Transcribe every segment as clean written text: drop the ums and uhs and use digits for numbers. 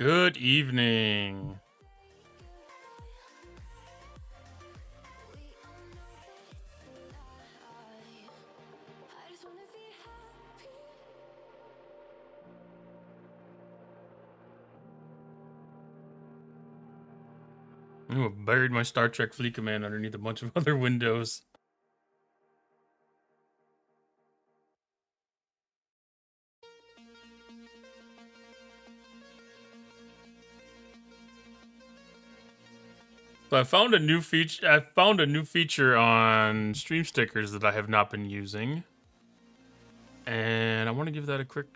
Good evening. Ooh, I buried my Star Trek Fleet Command underneath a bunch of other windows. So I found a new feature. I found a new feature on Stream Stickers that I have not been using, and I want to give that a quick.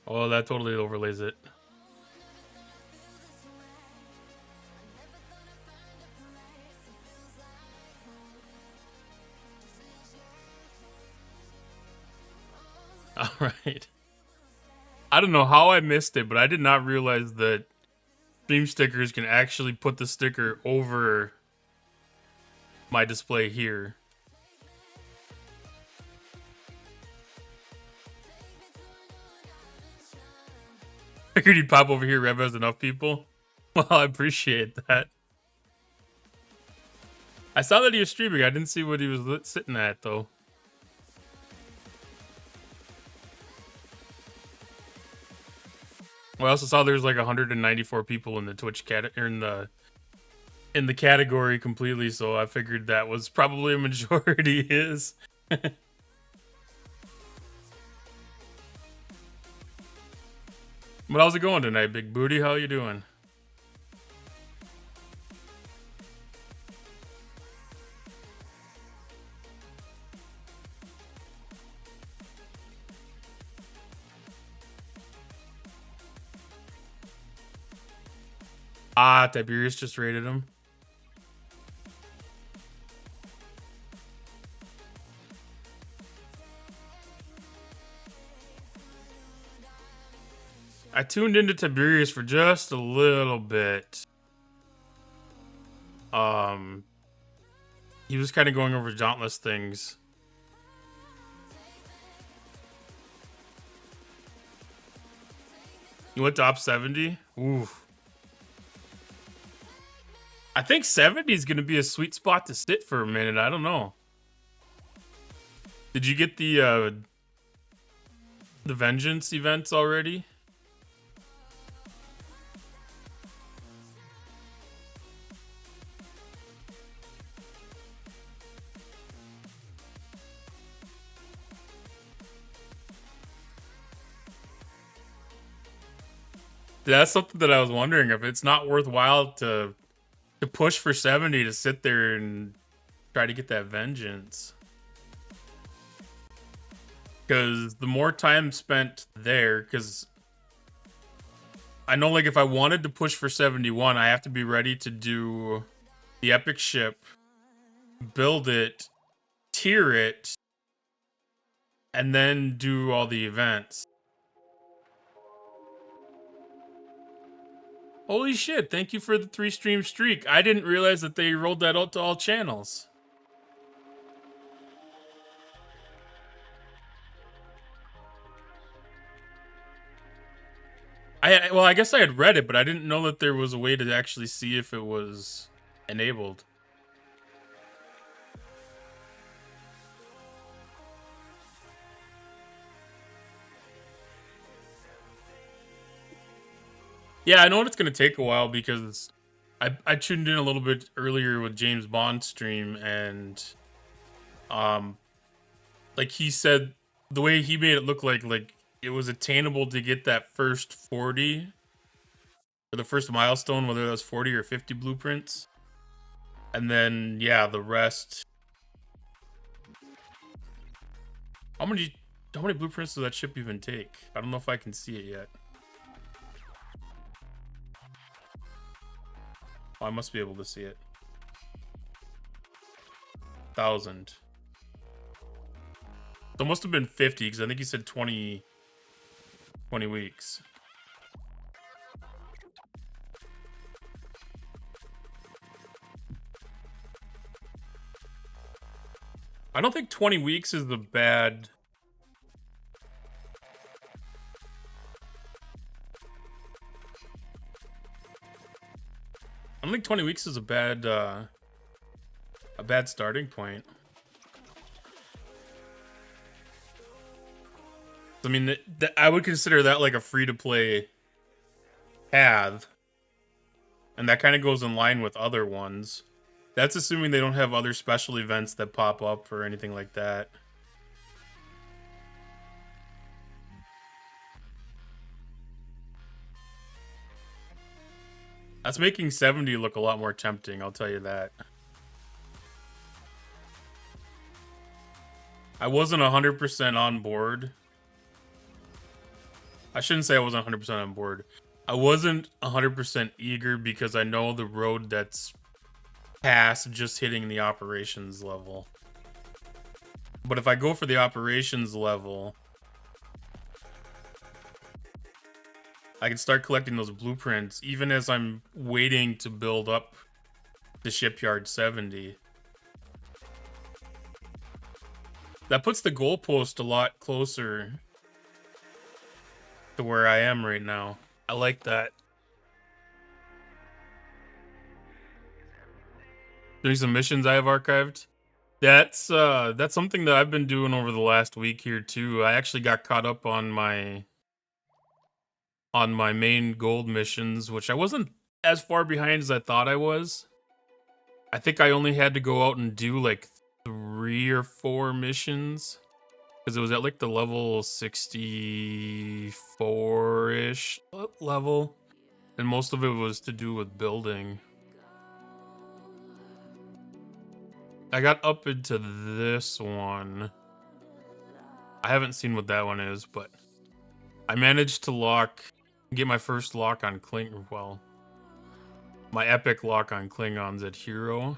Oh, that totally overlays it. All right. I don't know how I missed it, but I did not realize that Stream Stickers can actually put the sticker over my display here. Figured you'd pop over here, Rev has enough people. Well, I appreciate that. I saw that he was streaming. I didn't see what he was sitting at, though. Well, I also saw there's like 194 people in the Twitch in the category completely, so I figured that was probably a majority is. But how's it going tonight, Big Booty? How you doing? Ah, Tiberius just raided him. I tuned into Tiberius for just a little bit. He was kind of going over Dauntless things. You went to top 70? Oof. I think 70 is going to be a sweet spot to sit for a minute. I don't know. Did you get the Vengeance events already? That's something that I was wondering if it's not worthwhile to push for 70 to sit there and try to get that vengeance. Because the more time spent there, because I know, like, if I wanted to push for 71, I have to be ready to do the epic ship, build it, tier it, and then do all the events. Holy shit, thank you for the 3-stream streak. I didn't realize that they rolled that out to all channels. Well, I guess I had read it, but I didn't know that there was a way to actually see if it was enabled. Yeah, I know it's going to take a while because I tuned in a little bit earlier with James Bond stream, and like he said, the way he made it look like it was attainable to get that first 40 or the first milestone, whether that was 40 or 50 blueprints, and then yeah, the rest. How many blueprints does that ship even take? I don't know if I can see it yet. Oh, I must be able to see it. 1,000. So it must have been 50 because I think he said 20 weeks. I don't think 20 weeks is the bad. I don't think 20 weeks is a bad starting point. I mean, I would consider that like a free-to-play path. And that kind of goes in line with other ones. That's assuming they don't have other special events that pop up or anything like that. That's making 70 look a lot more tempting, I'll tell you that. I wasn't 100% on board. I shouldn't say I wasn't 100% on board. I wasn't 100% eager because I know the road that's past just hitting the operations level. But if I go for the operations level, I can start collecting those blueprints even as I'm waiting to build up the Shipyard 70. That puts the goalpost a lot closer to where I am right now. I like that. There's some missions I have archived. That's something that I've been doing over the last week here too. I actually got caught up on my main gold missions, which I wasn't as far behind as I thought I was. I think I only had to go out and do like 3 or 4 missions because it was at like the level 64-ish level, and most of it was to do with building. I got up into this one. I haven't seen what that one is, but I managed to get my first lock on my epic lock on Klingons at Hero.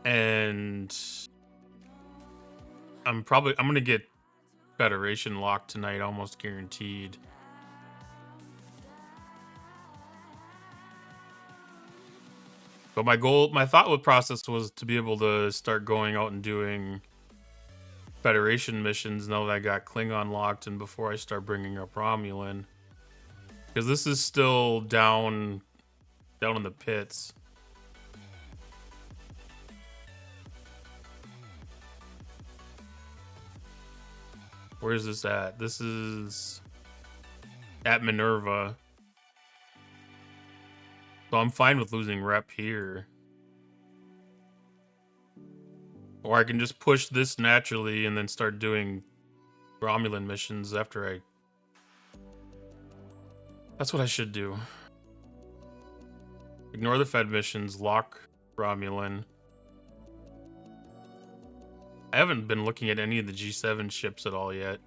And I'm gonna get Federation lock tonight, almost guaranteed. But my thought process was to be able to start going out and doing Federation missions now that I got Klingon locked and before I start bringing up Romulan. Because this is still down in the pits. Where is this at? This is at Minerva. So I'm fine with losing rep here. Or I can just push this naturally and then start doing Romulan missions after I... That's what I should do. Ignore the Fed missions, lock Romulan. I haven't been looking at any of the G7 ships at all yet.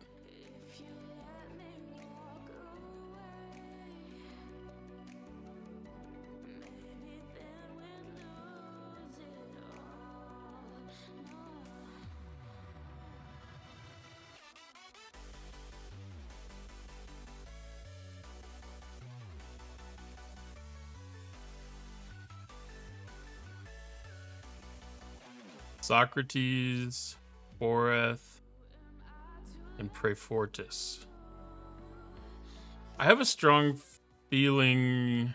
Socrates, Boreth, and Prefortis. I have a strong feeling...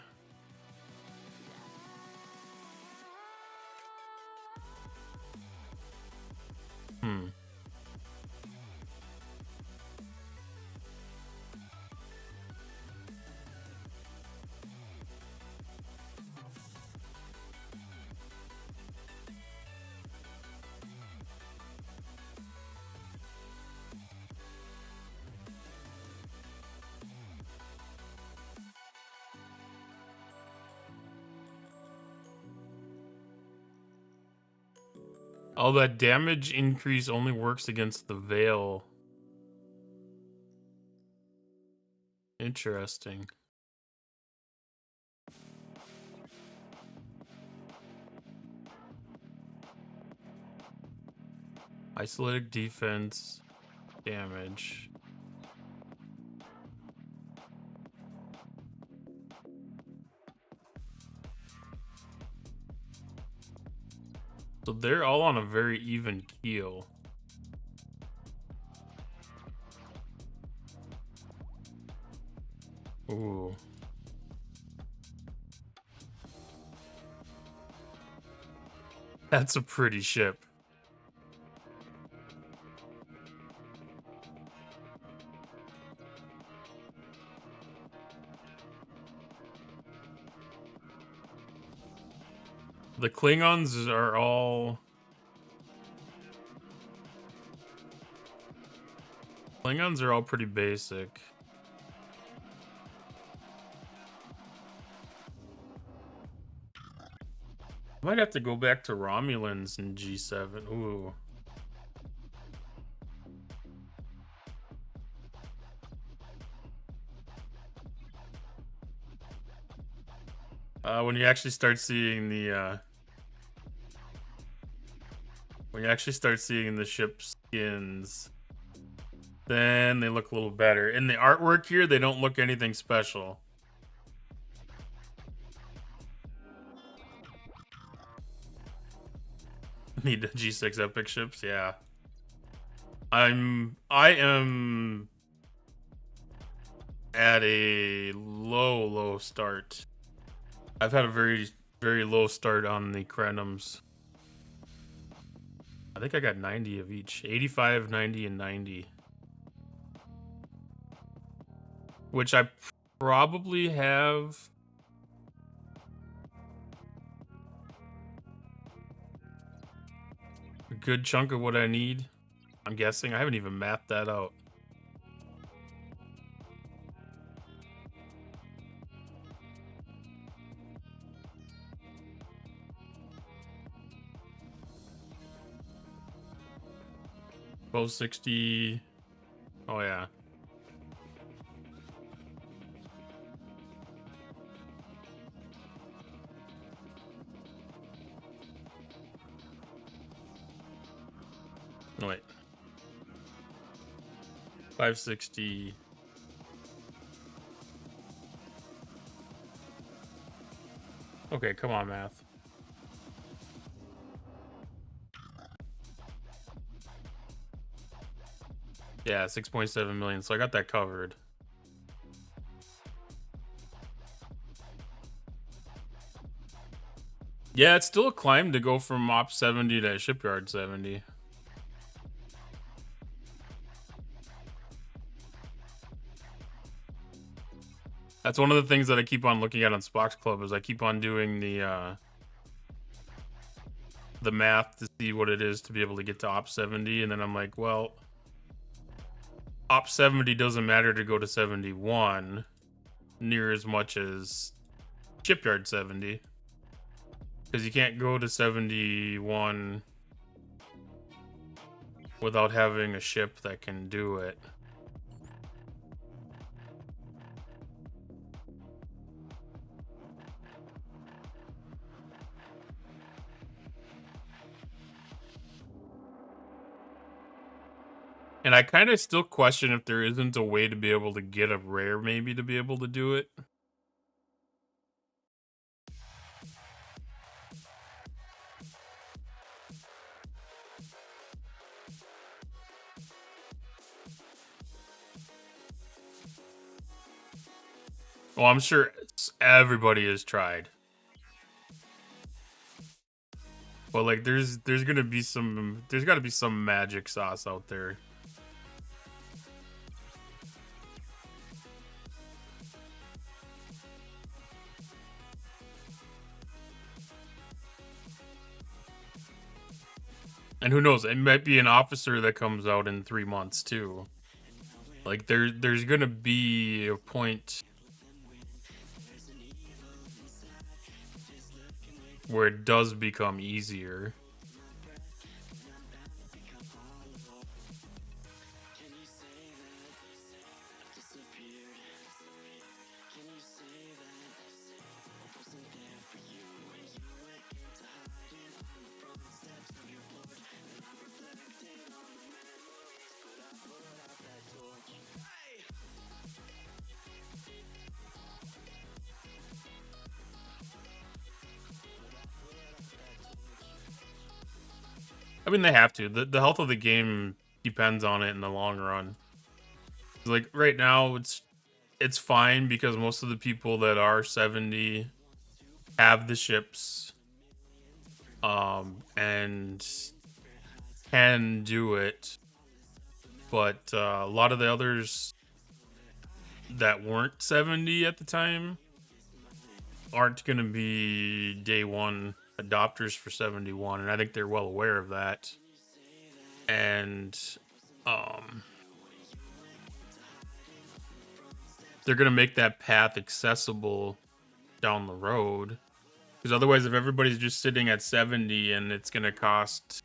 Oh, that damage increase only works against the Veil. Interesting. Isolated defense, damage. So they're all on a very even keel. Ooh. That's a pretty ship. The Klingons are all... Klingons are all pretty basic. I might have to go back to Romulans in G7. Ooh. When you actually start seeing the ship skins, then they look a little better. In the artwork here, they don't look anything special. Need the G6 epic ships, yeah. I am at a low start. I've had a very low start on the Krenums. I think I got 90 of each. 85, 90, and 90. Which I probably have... a good chunk of what I need. I'm guessing. I haven't even mapped that out. $1260. Oh yeah. Oh, wait. 560. Okay, come on, math. Yeah, 6.7 million. So I got that covered. Yeah, it's still a climb to go from Op 70 to Shipyard 70. That's one of the things that I keep on looking at on Spox Club is I keep on doing the math to see what it is to be able to get to Op 70, and then I'm like, well, Op 70 doesn't matter to go to 71 near as much as Shipyard 70. Because you can't go to 71 without having a ship that can do it. And I kind of still question if there isn't a way to be able to get a rare maybe to be able to do it. Well, I'm sure everybody has tried. But like there's got to be some magic sauce out there. And who knows, it might be an officer that comes out in 3 months too. Like there's going to be a point where it does become easier. mean, they have to. The health of the game depends on it in the long run. Like right now, it's fine because most of the people that are 70 have the ships, and can do it. But a lot of the others that weren't 70 at the time aren't going to be day one adopters for 71, and I think they're well aware of that. And they're going to make that path accessible down the road, because otherwise, if everybody's just sitting at 70 and it's going to cost,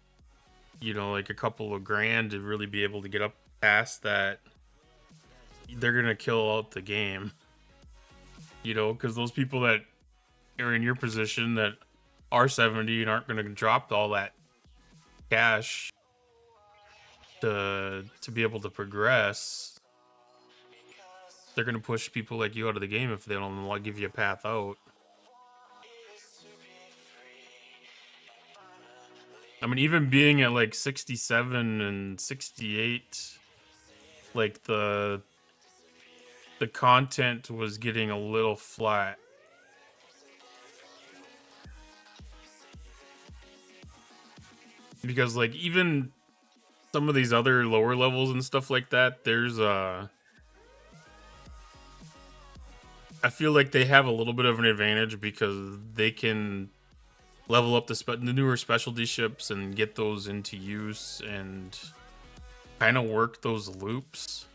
you know, like a couple of grand to really be able to get up past that, they're going to kill out the game, you know, because those people that are in your position that are 70 and aren't going to drop all that cash to be able to progress, they're going to push people like you out of the game if they don't want to give you a path out. I mean, even being at like 67 and 68, like the content was getting a little flat. Because like even some of these other lower levels and stuff like that, there's I feel like they have a little bit of an advantage because they can level up the newer specialty ships and get those into use and kind of work those loops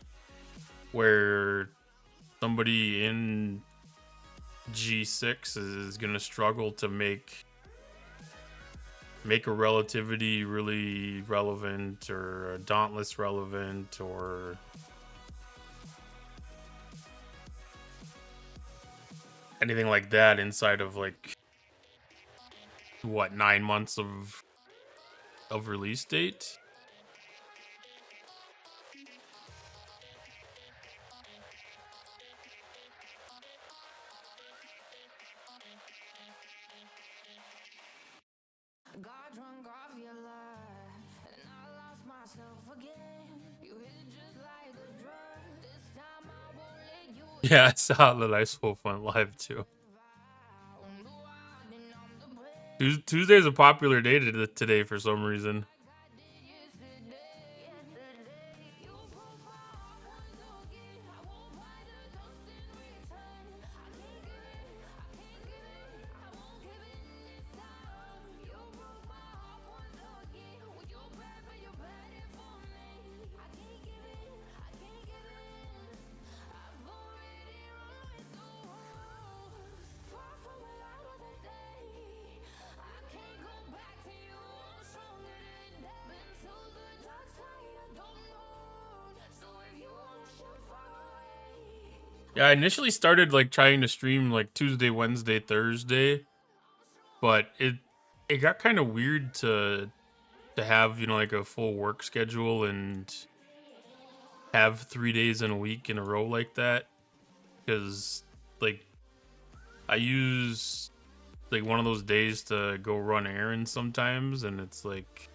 where somebody in G6 is going to struggle to make a relativity really relevant or a dauntless relevant or anything like that inside of like what, 9 months of release date. Yeah, I saw that Ice Wolf went live too. Tuesday's a popular day today for some reason. Yeah, I initially started like trying to stream like Tuesday, Wednesday, Thursday, but it got kind of weird to have, you know, like a full work schedule and have 3 days in a week in a row like that, because like I use like one of those days to go run errands sometimes, and it's like,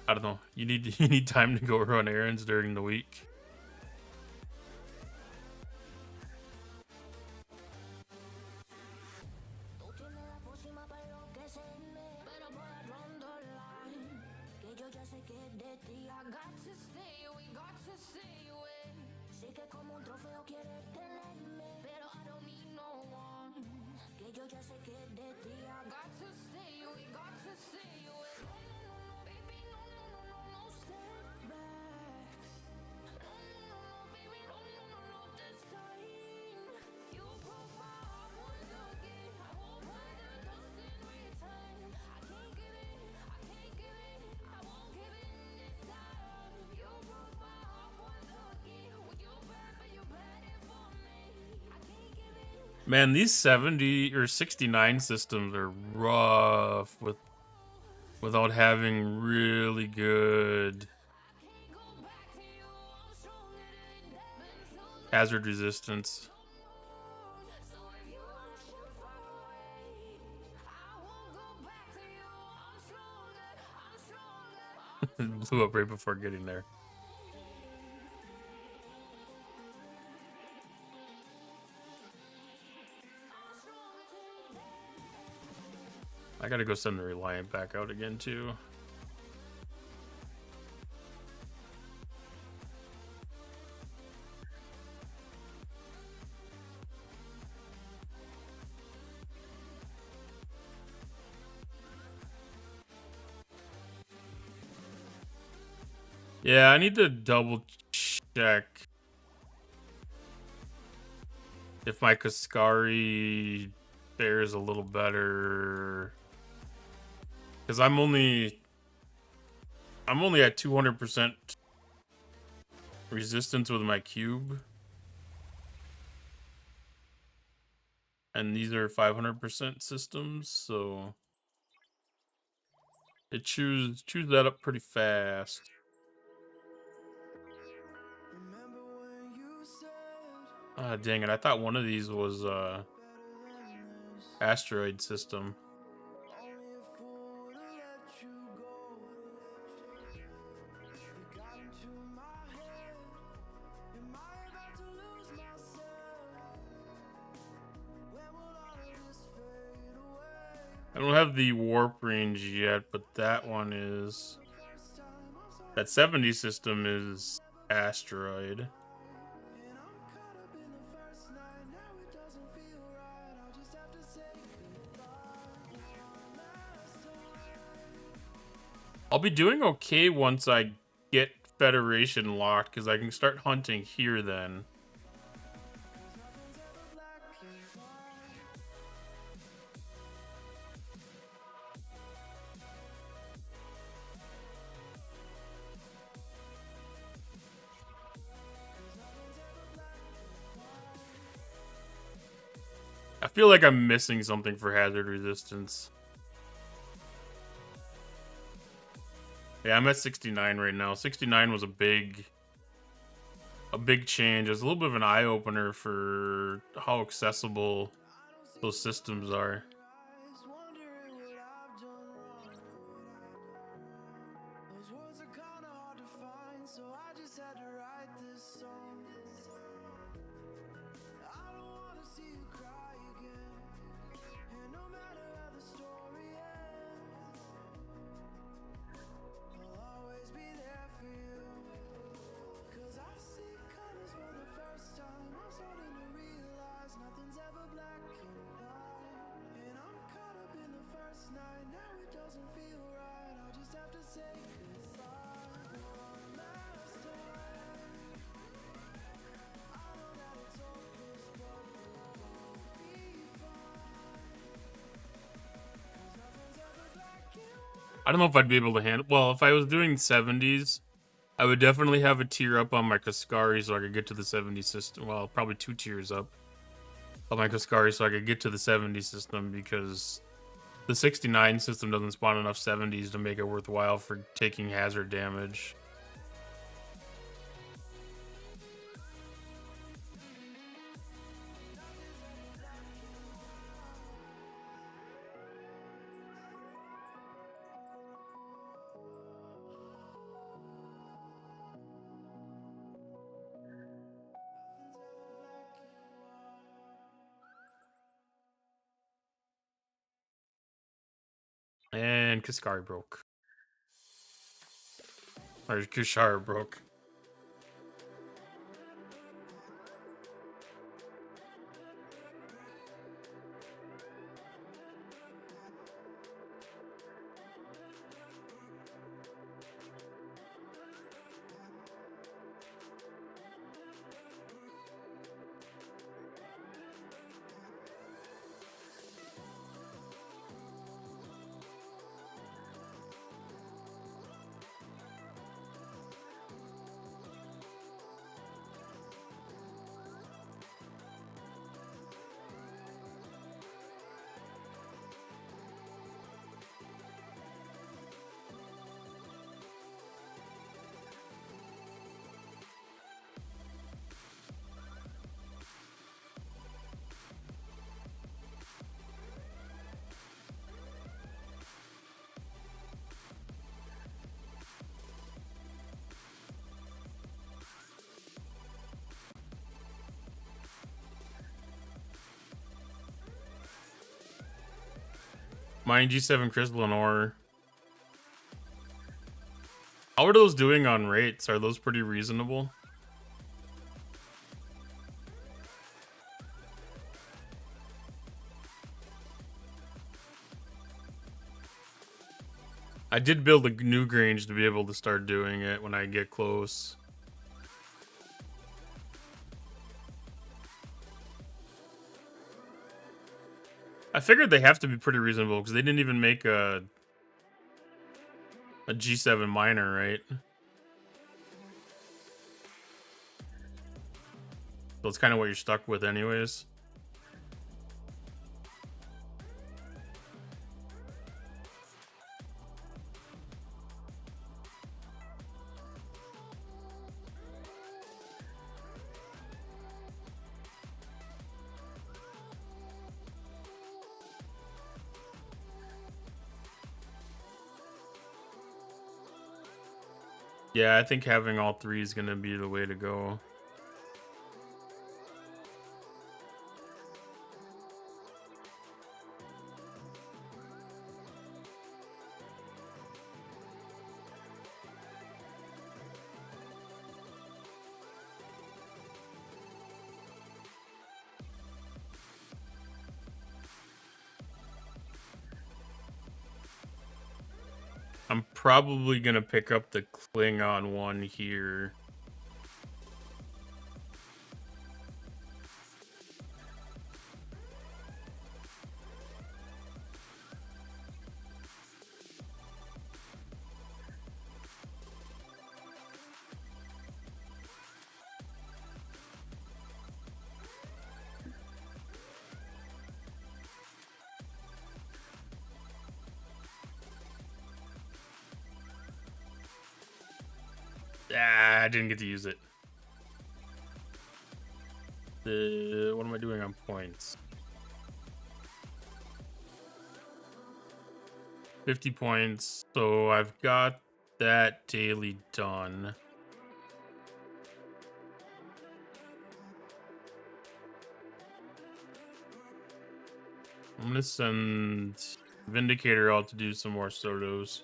I don't know, you need time to go run errands during the week. Man, these 70 or 69 systems are rough without having really good hazard resistance. It blew up right before getting there. I gotta go send the Reliant back out again, too. Yeah, I need to double check if my Kaskari fares a little better. Because I'm only at 200% resistance with my cube. And these are 500% systems, so it chews that up pretty fast. Ah, dang it! I thought one of these was asteroid system. I don't have the warp range yet, but that one is. That 70 system is asteroid. I'll be doing okay once I get Federation locked, because I can start hunting here then. I feel like I'm missing something for hazard resistance. Yeah, I'm at 69 right now. 69 was a big change. It was a little bit of an eye-opener for how accessible those systems are. I don't know if I'd be able to handle. Well, if I was doing 70s, I would definitely have a tier up on my Kaskari so I could get to the 70 system. Well, probably 2 tiers up on my Kaskari so I could get to the 70 system, because the 69 system doesn't spawn enough 70s to make it worthwhile for taking hazard damage. And Kaskari broke. Or Kushara broke. Mining G7 crystalline ore. How are those doing on rates? Are those pretty reasonable? I did build a new Grange to be able to start doing it when I get close. I figured they have to be pretty reasonable because they didn't even make a G7 miner, right? So it's kind of what you're stuck with anyways. Yeah, I think having all three is going to be the way to go. I'm probably going to pick up the Klingon one here. Ah, I didn't get to use it. What am I doing on points? 50 points. So I've got that daily done. I'm gonna send Vindicator out to do some more Sotos.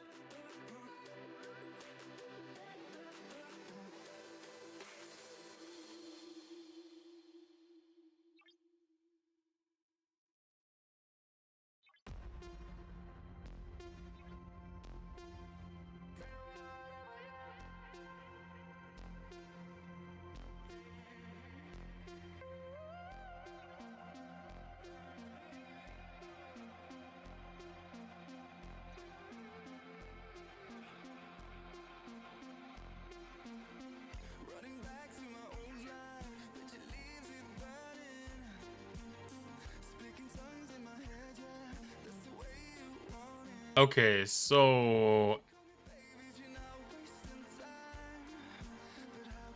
Okay, so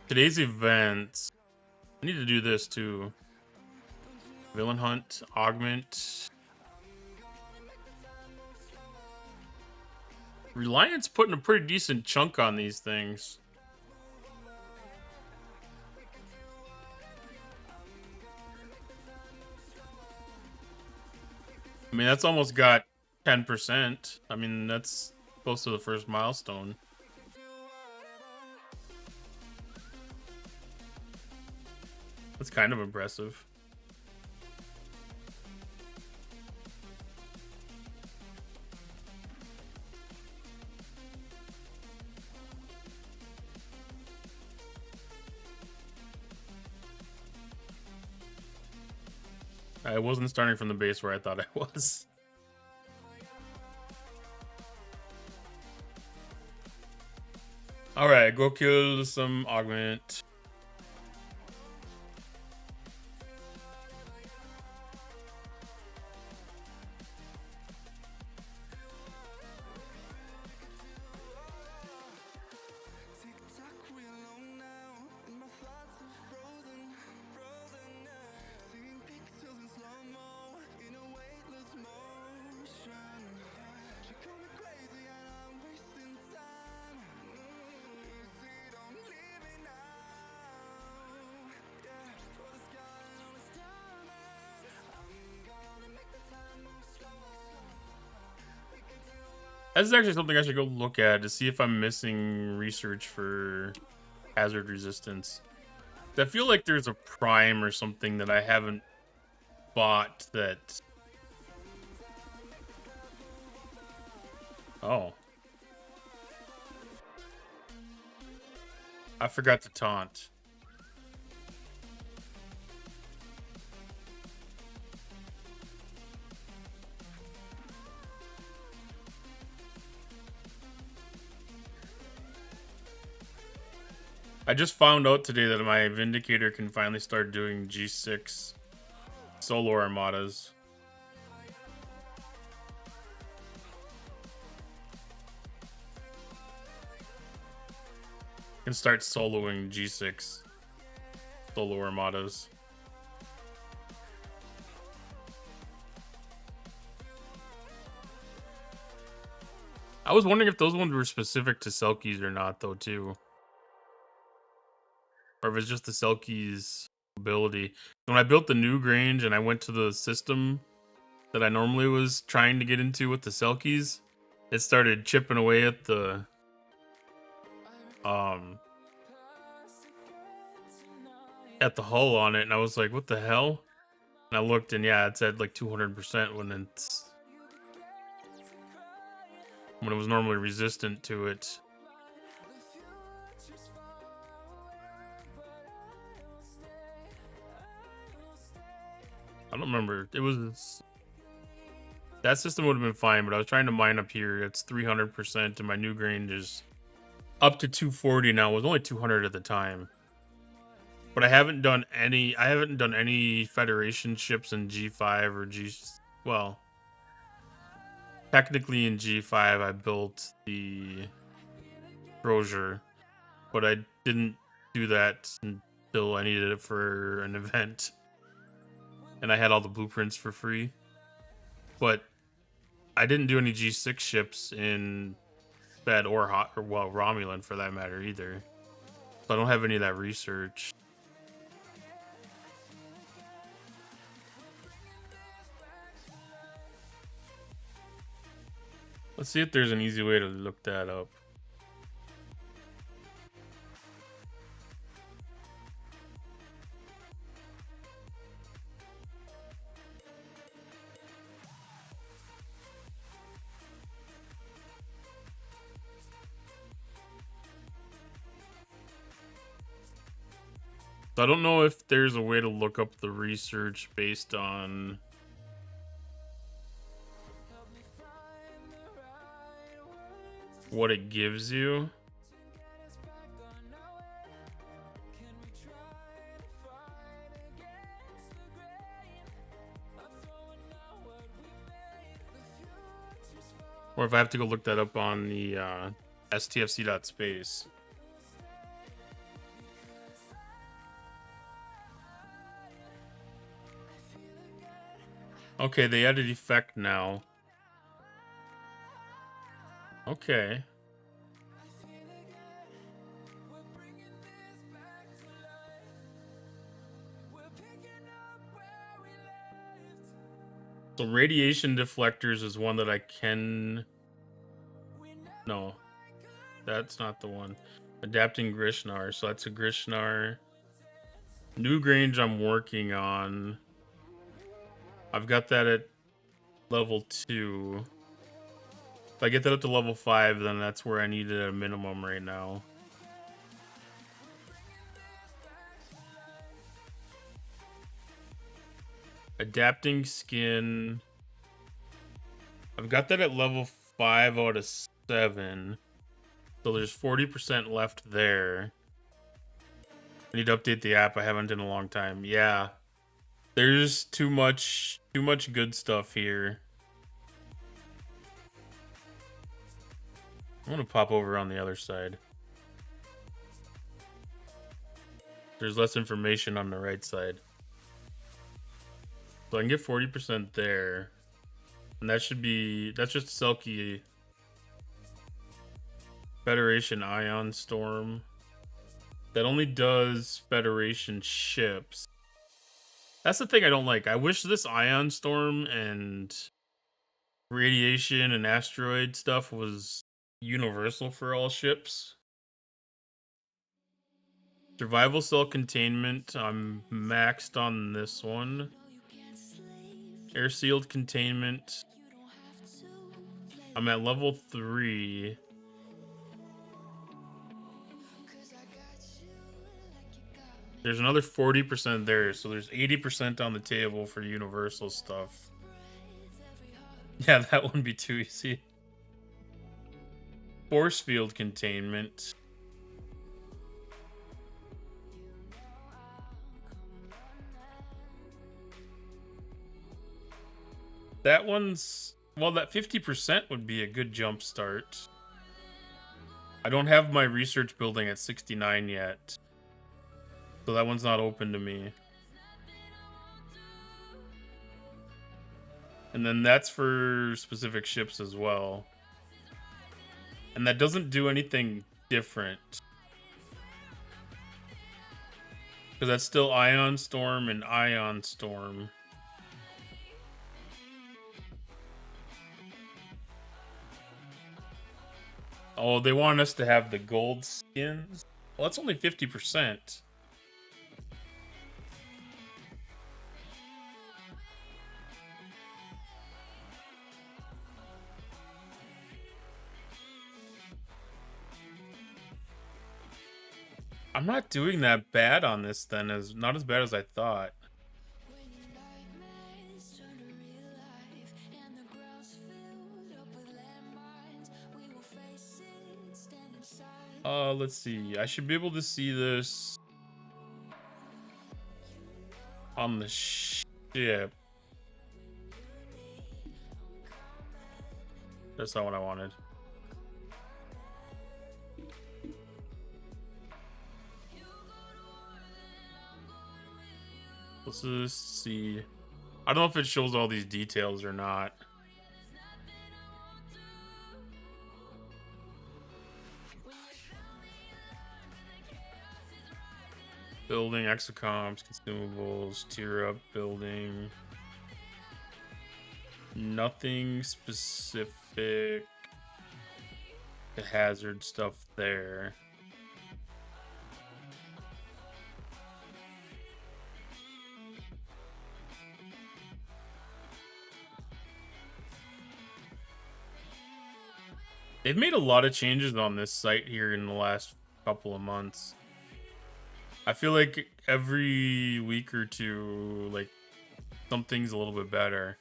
today's event. I need to do this too. Villain hunt, augment. Reliance putting a pretty decent chunk on these things. I mean, that's almost got 10%. I mean, that's close to the first milestone. That's kind of impressive. I wasn't starting from the base where I thought I was. Alright, go kill some augment. That's actually something I should go look at to see if I'm missing research for hazard resistance. I feel like there's a prime or something that I haven't bought that... Oh. I forgot to taunt. I just found out today that my Vindicator can finally start doing G6 solo armadas. Can start soloing G6 solo armadas. I was wondering if those ones were specific to Selkies or not, though, too. Or if it's just the Selkies ability. When I built the new Grange and I went to the system that I normally was trying to get into with the Selkies, it started chipping away at the hull on it, and I was like, what the hell? And I looked, and yeah, it said like 200% when it was normally resistant to it. I don't remember. It was... That system would have been fine, but I was trying to mine up here. It's 300%, and my new Grange is up to 240 now. It was only 200 at the time. But I haven't done any Federation ships in G5 or well, technically in G5 I built the Crozier, but I didn't do that until I needed it for an event. And I had all the blueprints for free. But I didn't do any G6 ships in Fed or Romulan for that matter either. So I don't have any of that research. Let's see if there's an easy way to look that up. So I don't know if there's a way to look up the research based on what it gives you. Or if I have to go look that up on the stfc.space. Okay, they added effect now. Okay. So radiation deflectors is one that I can... No. That's not the one. Adapting Grishnar. So that's a Grishnar. New Grange I'm working on. I've got that at level 2. If I get that up to level 5, then that's where I need it at a minimum right now. Adapting skin. I've got that at level 5 out of 7. So there's 40% left there. I need to update the app. I haven't in a long time. Yeah. There's too much good stuff here. I'm gonna pop over on the other side. There's less information on the right side. So I can get 40% there. And that should be... That's just Selkie. Federation Ion Storm. That only does Federation ships. That's the thing I don't like. I wish this Ion Storm and radiation and asteroid stuff was universal for all ships. Survival cell containment, I'm maxed on this one. Air sealed containment, I'm at level 3. There's another 40% there, so there's 80% on the table for universal stuff. Yeah, that wouldn't be too easy. Force field containment. That one's... well, that 50% would be a good jump start. I don't have my research building at 69 yet. So that one's not open to me. And then that's for specific ships as well. And that doesn't do anything different. Because that's still Ion Storm and Ion Storm. Oh, they want us to have the gold skins? Well, that's only 50%. I'm not doing that bad on this then, not as bad as I thought. Let's see. I should be able to see this on the ship. That's not what I wanted. Let's just see. I don't know if it shows all these details or not. Building, exocomps, consumables, tier up building. Nothing specific. The hazard stuff there. They've made a lot of changes on this site here in the last couple of months. I feel like every week or two, like, something's a little bit better.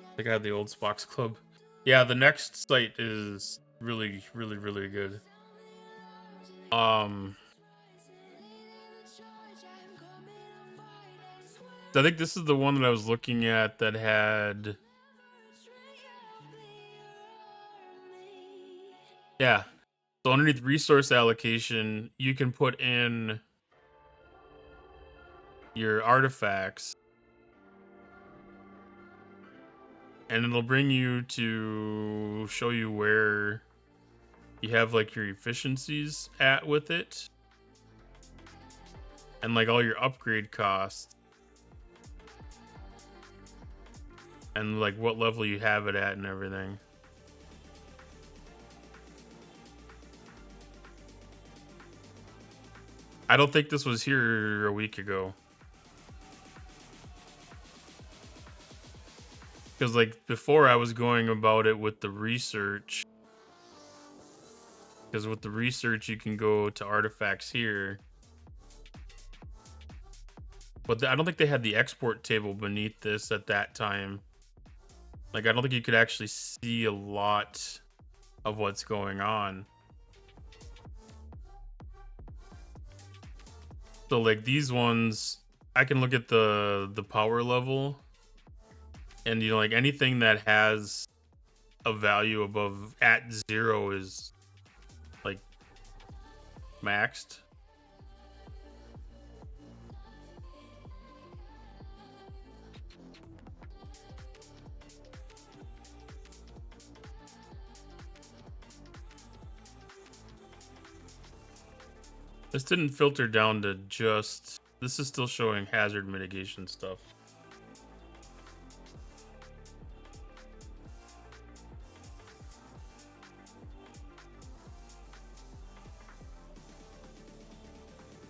I think I had the old Spox Club. Yeah, the next site is really, really, really good. I think this is the one that I was looking at that had... yeah. So underneath resource allocation, you can put in your artifacts. And it'll bring you to show you where you have like your efficiencies at with it. And like all your upgrade costs. And like what level you have it at and everything. I don't think this was here a week ago. Because like before I was going about it with the research. Because with the research you can go to artifacts here. But I don't think they had the export table beneath this at that time. Like I don't think you could actually see a lot of what's going on. So like these ones, I can look at the power level. And you know, like anything that has a value above at 0 is like maxed. This didn't filter down to just... This is still showing hazard mitigation stuff.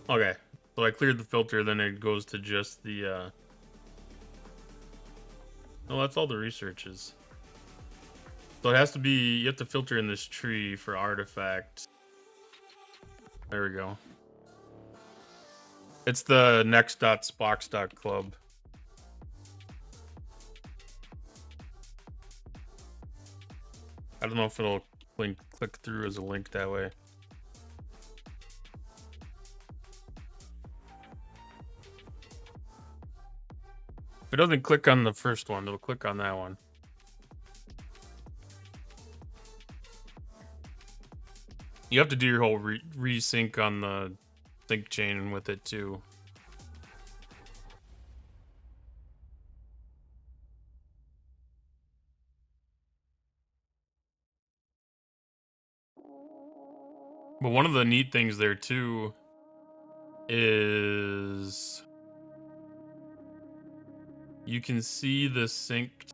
Okay, so I cleared the filter, then it goes to just the, No, that's all the research is. So it has to be... You have to filter in this tree for artifact. There we go. It's the next.spox.club. I don't know if it'll click through as a link that way. If it doesn't click on the first one, it'll click on that one. You have to do your whole resync on the sync chain with it too. But one of the neat things there too is you can see the synced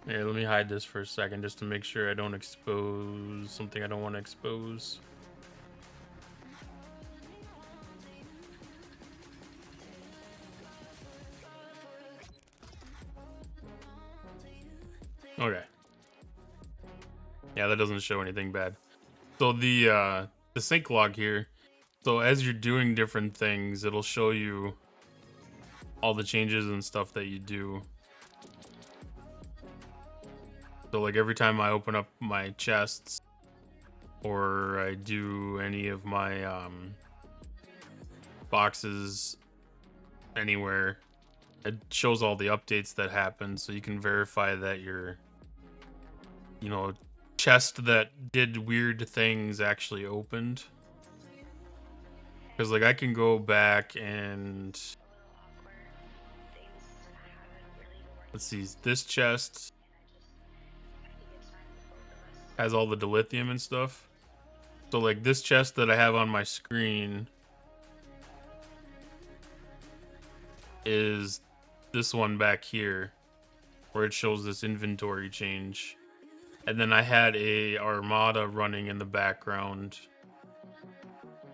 Here, let me hide this for a second just to make sure I don't expose something I don't want to expose. Okay. Yeah, that doesn't show anything bad. So the sync log here, so as you're doing different things, it'll show you all the changes and stuff that you do. So like every time I open up my chests or I do any of my boxes anywhere, it shows all the updates that happen, so you can verify that your, you know, chest that did weird things actually opened. Because like I can go back and let's see, this chest has all the dilithium and stuff. So like this chest that I have on my screen is this one back here where it shows this inventory change. And then I had a Armada running in the background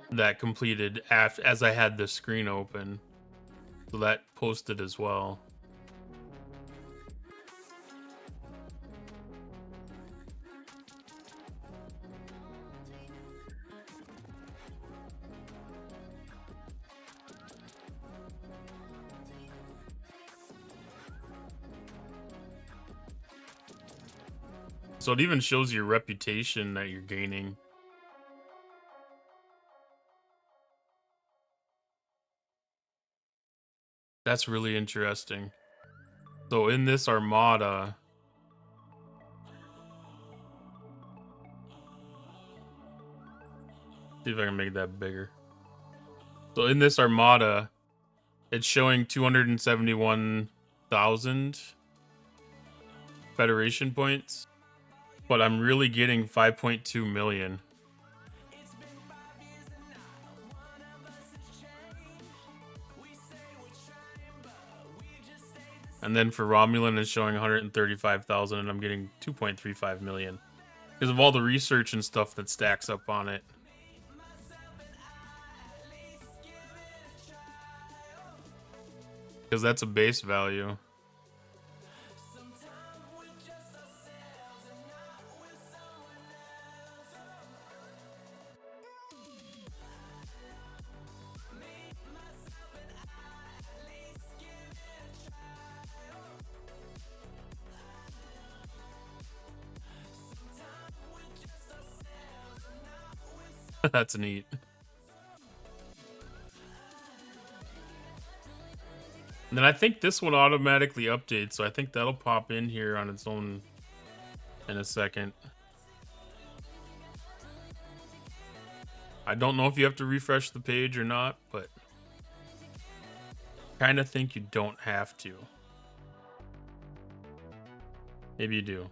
that completed as I had the screen open. So that posted as well. So it even shows your reputation that you're gaining. That's really interesting. So in this Armada, see if I can make that bigger. So in this Armada, it's showing 271,000 Federation points, but I'm really getting 5.2 million. And then for Romulan, it's showing 135,000, and I'm getting 2.35 million because of all the research and stuff that stacks up on it. Because that's a base value. That's neat. And then I think this one automatically updates, so I think that'll pop in here on its own in a second. I don't know if you have to refresh the page or not, but kind of think you don't have to. Maybe you do.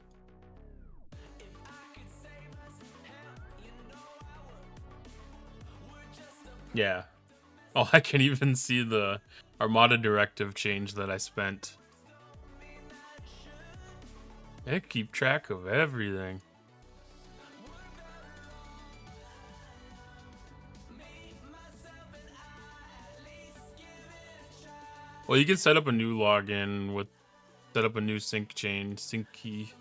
Yeah. Oh, I can even see the Armada directive change that I spent. I keep track of everything. Well, you can set up a new login with set up a new sync chain, sync key.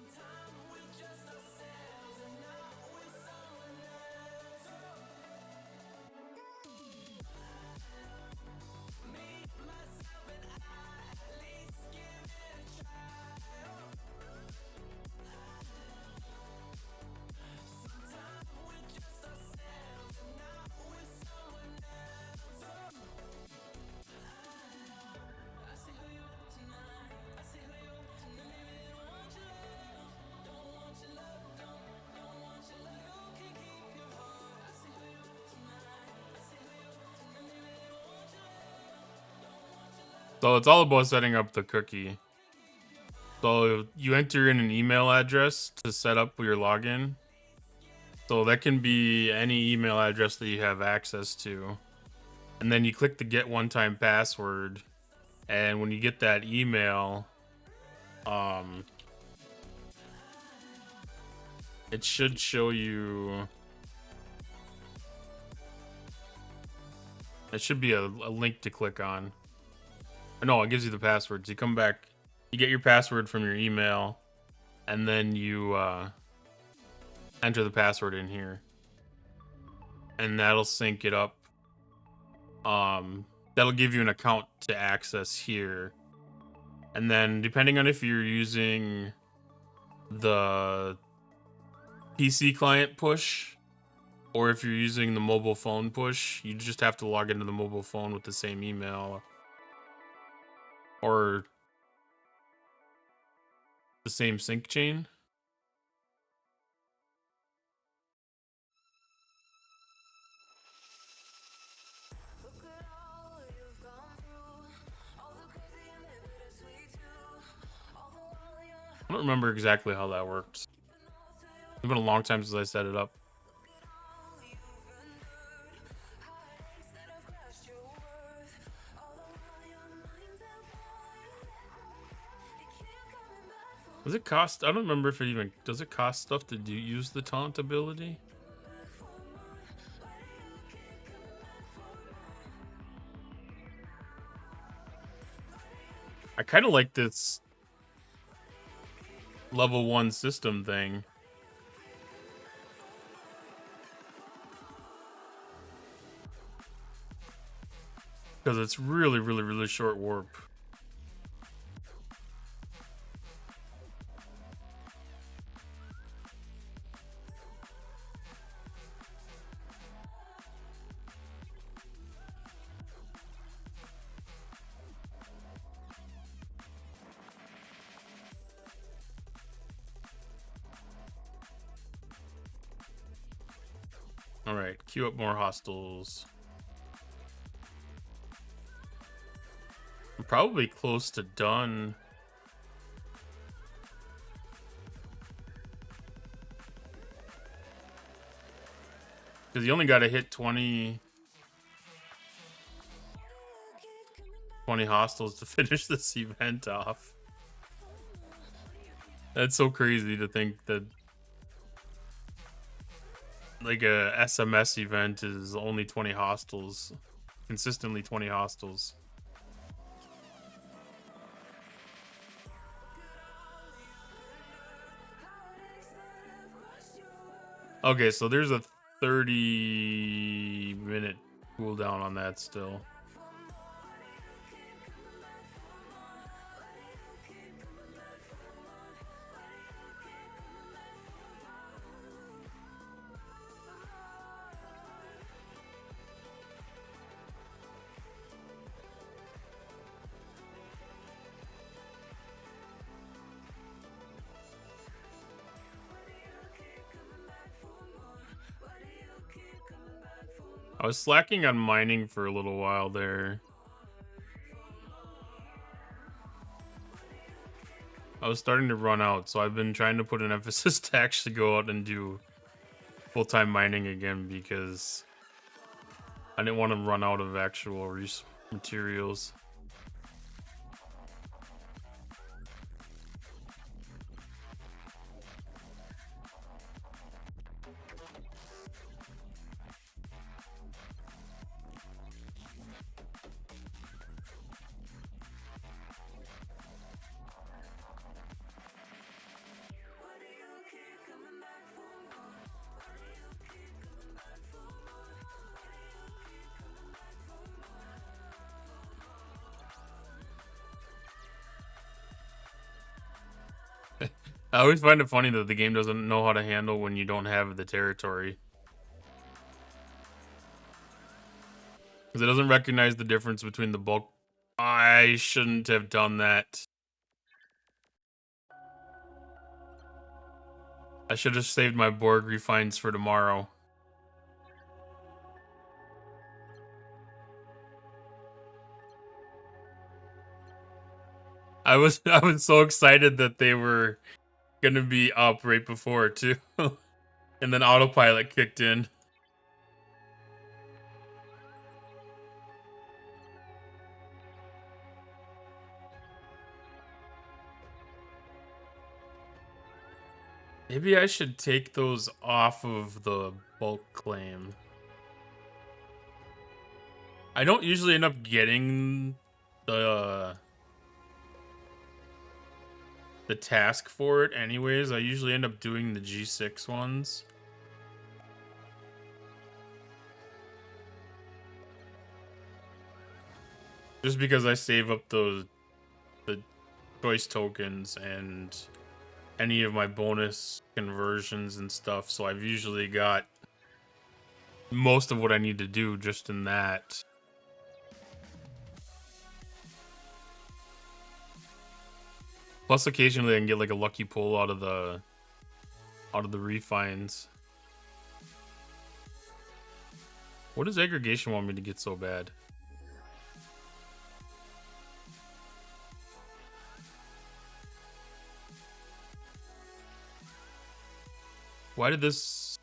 So it's all about setting up the cookie. So you enter in an email address to set up your login. So that can be any email address that you have access to. And then you click the get one-time password. And when you get that email, it should show you. It should be a link to click on. No, it gives you the passwords. You come back, you get your password from your email, and then you enter the password in here. And that'll sync it up. That'll give you an account to access here. And then depending on if you're using the PC client push or if you're using the mobile phone push, you just have to log into the mobile phone with the same email or the same sync chain. I don't remember exactly how that works. It's been a long time since I set it up. Does it cost? I don't remember if it even does it cost stuff to use the taunt ability. I kind of like this level 1 system thing. Because it's really short warp. Alright, queue up more hostiles. I'm probably close to done. Because you only got to hit 20 hostiles to finish this event off. That's so crazy to think that like a SMS event is only 20 hostiles. Consistently 20 hostiles. Okay, so there's a 30-minute cooldown on that still. I was slacking on mining for a little while there. I was starting to run out, so I've been trying to put an emphasis to actually go out and do full-time mining again because I didn't want to run out of actual materials. I always find it funny that the game doesn't know how to handle when you don't have the territory. Because it doesn't recognize the difference between the bulk. I shouldn't have done that. I should have saved my Borg refines for tomorrow. I was so excited that they were gonna be up right before too. And then autopilot kicked in. Maybe I should take those off of the bulk claim. I don't usually end up getting the task for it anyways. I usually end up doing the G6 ones. Just because I save up the choice tokens and any of my bonus conversions and stuff, so I've usually got most of what I need to do just in that. Plus occasionally I can get like a lucky pull out of the refines. What does aggregation want me to get so bad? Why did this...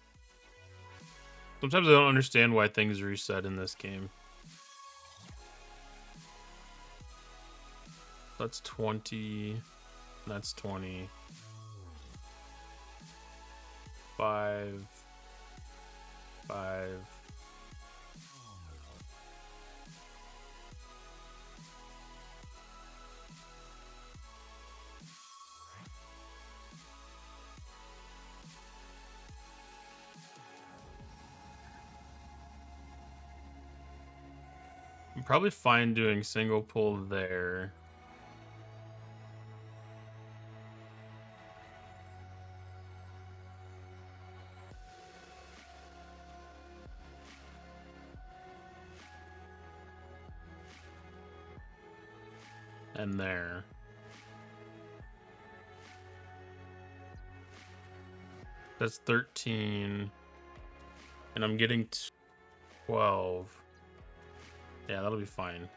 Sometimes I don't understand why things reset in this game. That's 20. That's 20. 5. 5. I'm probably fine doing single pull there. And there. That's 13. And I'm getting 12. Yeah, that'll be fine.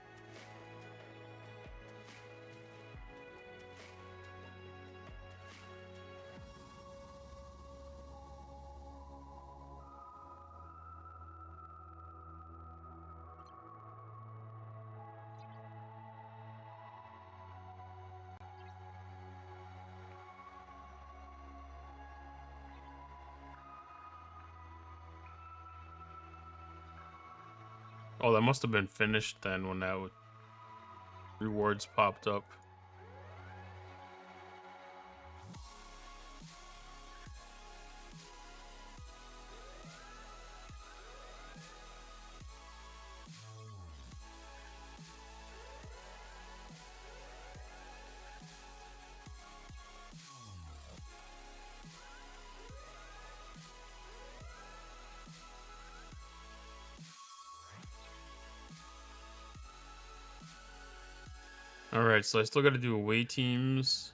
Oh, that must have been finished then when that rewards popped up. Alright, so I still got to do away teams.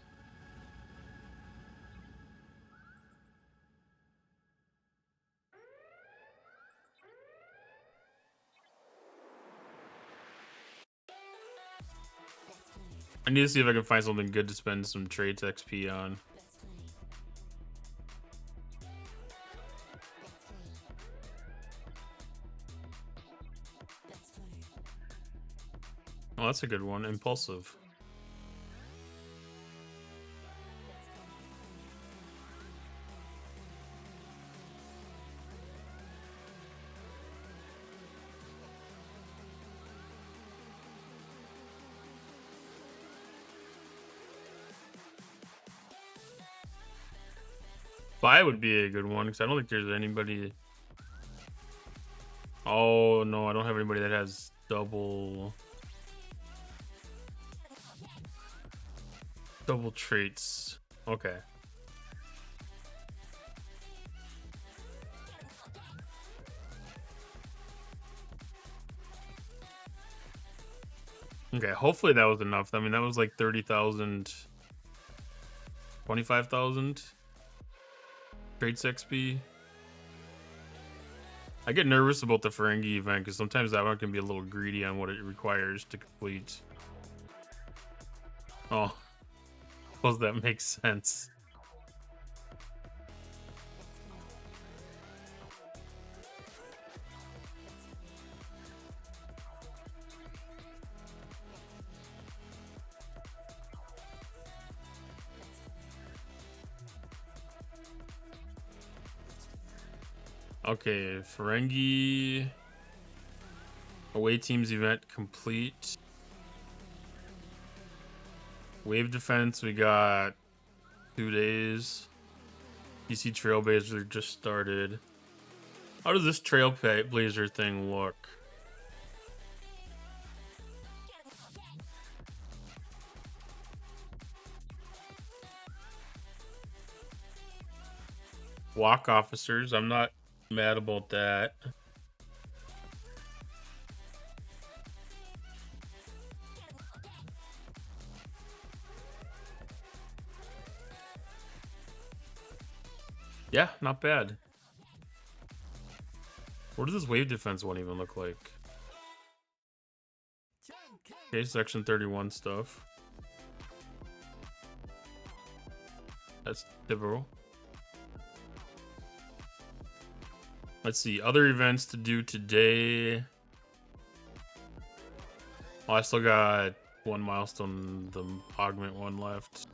I need to see if I can find something good to spend some trades XP on. Oh, that's a good one. Impulsive. Buy would be a good one because I don't think there's anybody. Oh no, I don't have anybody that has double traits. Okay. Okay, hopefully that was enough. I mean, that was like 30,000, 25,000 traits XP. I get nervous about the Ferengi event because sometimes that one can be a little greedy on what it requires to complete. Oh, suppose that makes sense. Okay, Ferengi away teams event complete. Wave defense, we got 2 days. PC Trailblazer just started. How does this Trailblazer thing look? Walk officers, I'm not mad about that. Yeah, not bad. What does this wave defense one even look like? Okay, section 31 stuff. That's typical. Let's see, other events to do today. Oh, I still got one milestone, the augment one left.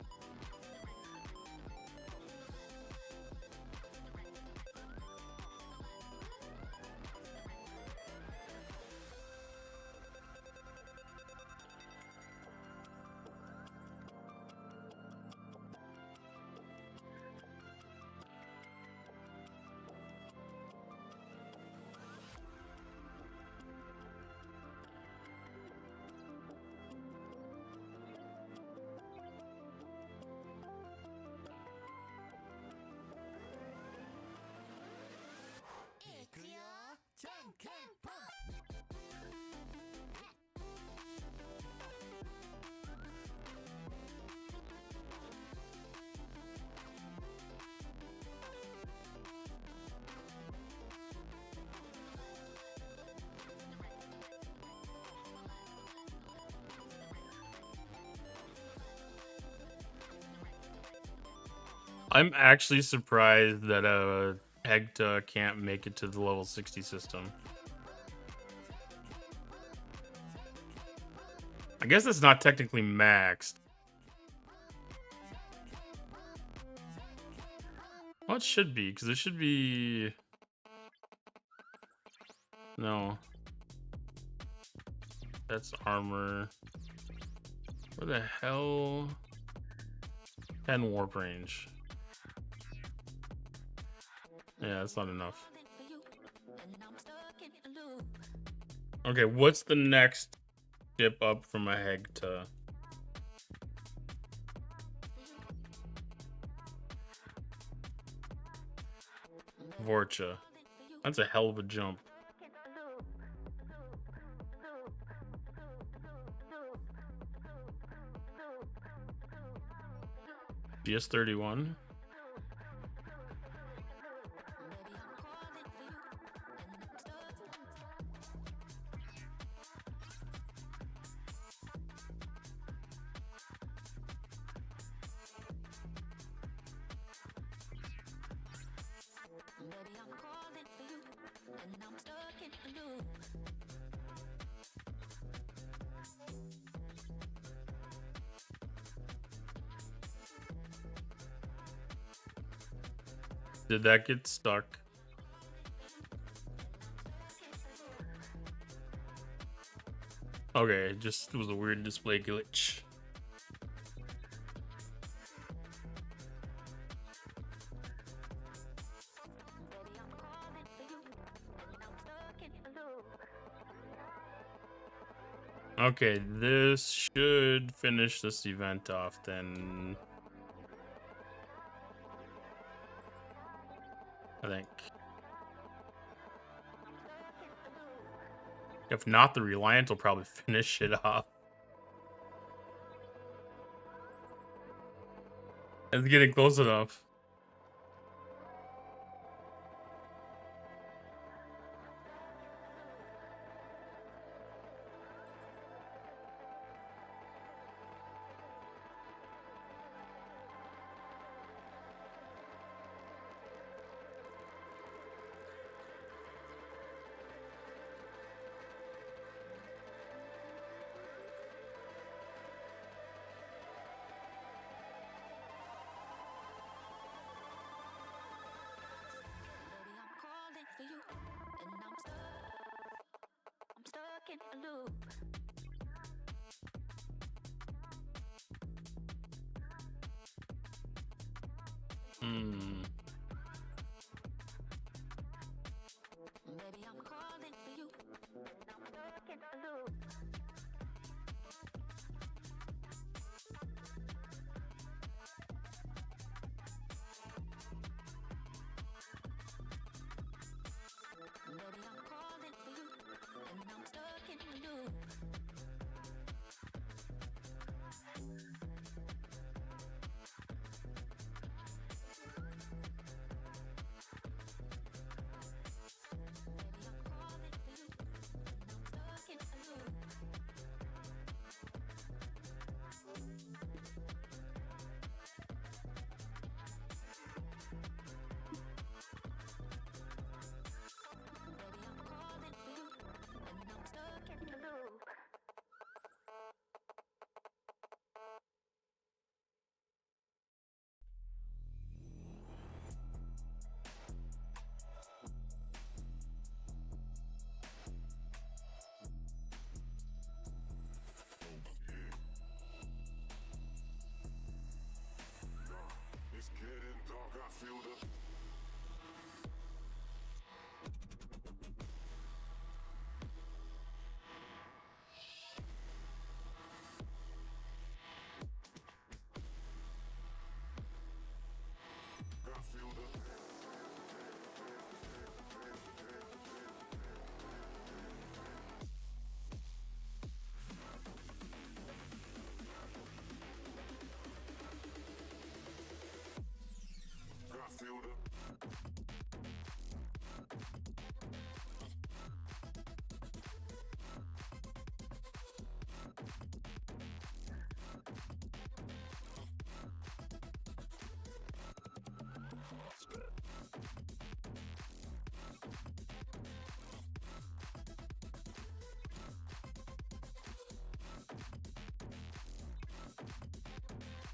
I'm actually surprised that Hegta can't make it to the level 60 system. I guess it's not technically maxed. Well, it should be, because it should be... No. That's armor. Where the hell? 10 warp range. Yeah, that's not enough. Okay, what's the next ship up from a Hegta? Vorcha. That's a hell of a jump. GS31. Did that get stuck? Okay, it just was a weird display glitch. Okay, this should finish this event off then. I think. If not, the Reliant will probably finish it off. It's getting close enough.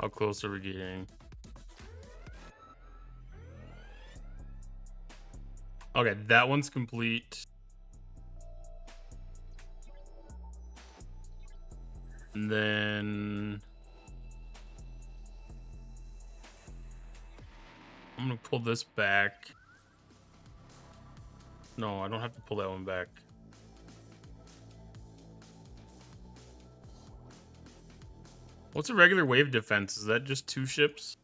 How close are we getting? Okay, that one's complete. And then I'm gonna pull this back. No, I don't have to pull that one back. What's a regular wave defense? Is that just 2 ships?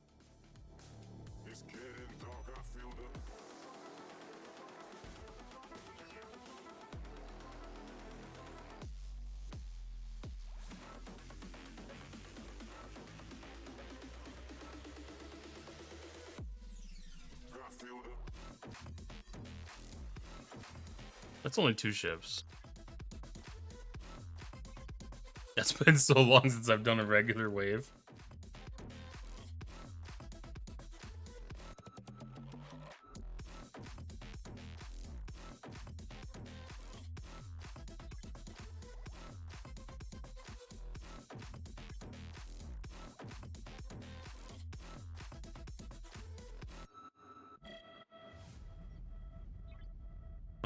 That's only 2 ships. It's been so long since I've done a regular wave.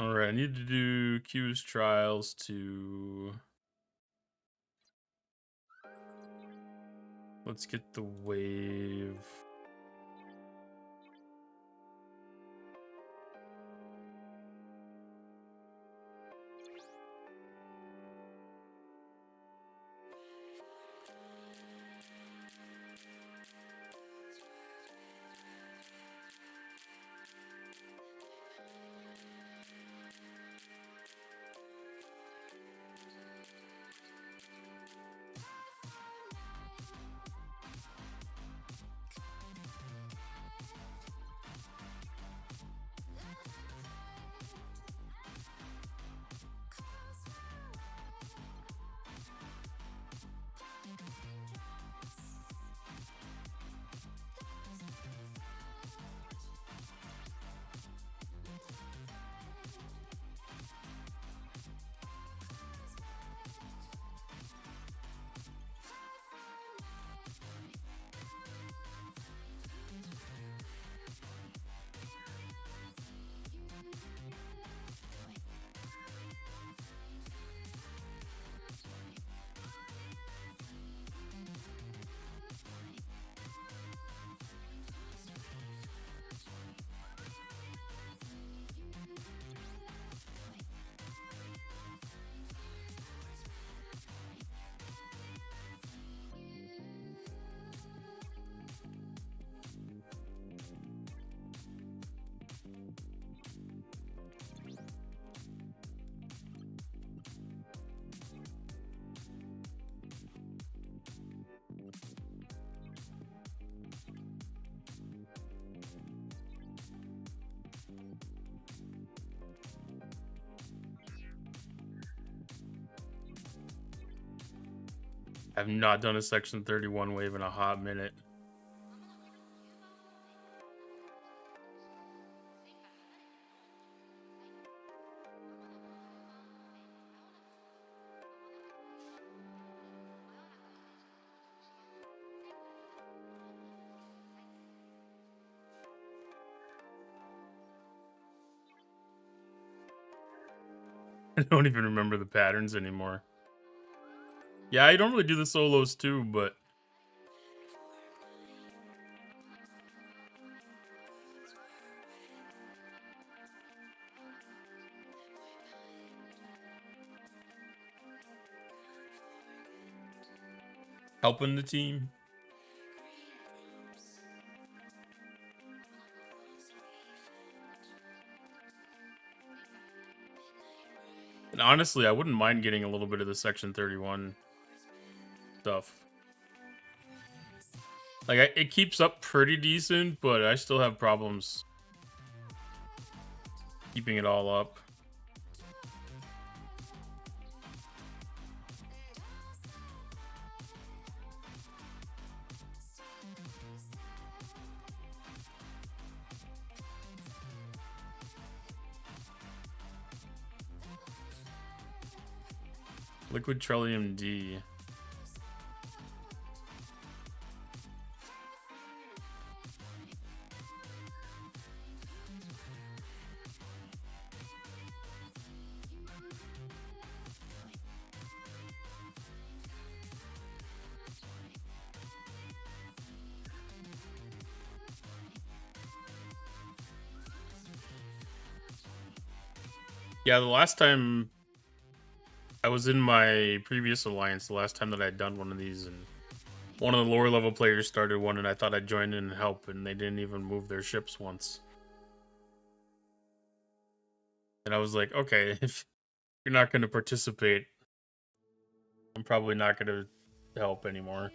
All right, I need to do Q's trials to. Let's get the wave. I've not done a Section 31 wave in a hot minute. I don't even remember the patterns anymore. Yeah, I don't really do the solos too, but helping the team. And honestly, I wouldn't mind getting a little bit of the Section 31 stuff. Like, it keeps up pretty decent, but I still have problems keeping it all up. Liquid Trillium D. Yeah, the last time I was in my previous alliance, the last time that I'd done one of these, and one of the lower level players started one, and I thought I'd join in and help, and they didn't even move their ships once. And I was like, okay, if you're not going to participate, I'm probably not going to help anymore.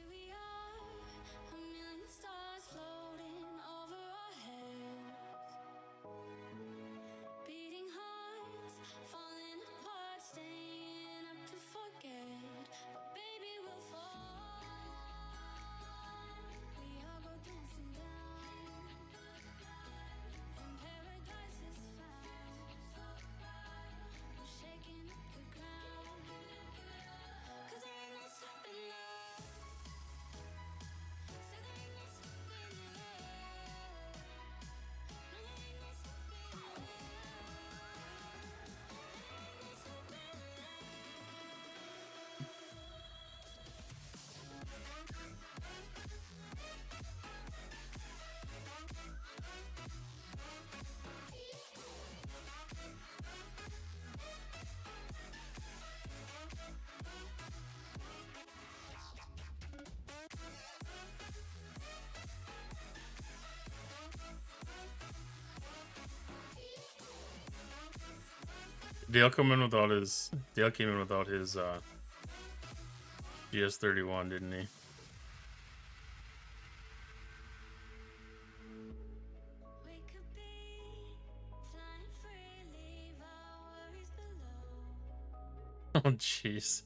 Dale come in without his. Dale came in without his GS31, didn't he? Oh jeez.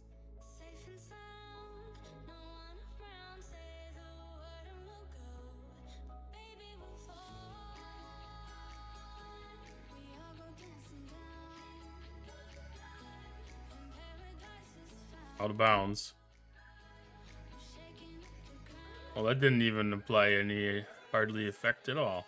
Out of bounds. Well, that didn't even apply any hardly effect at all.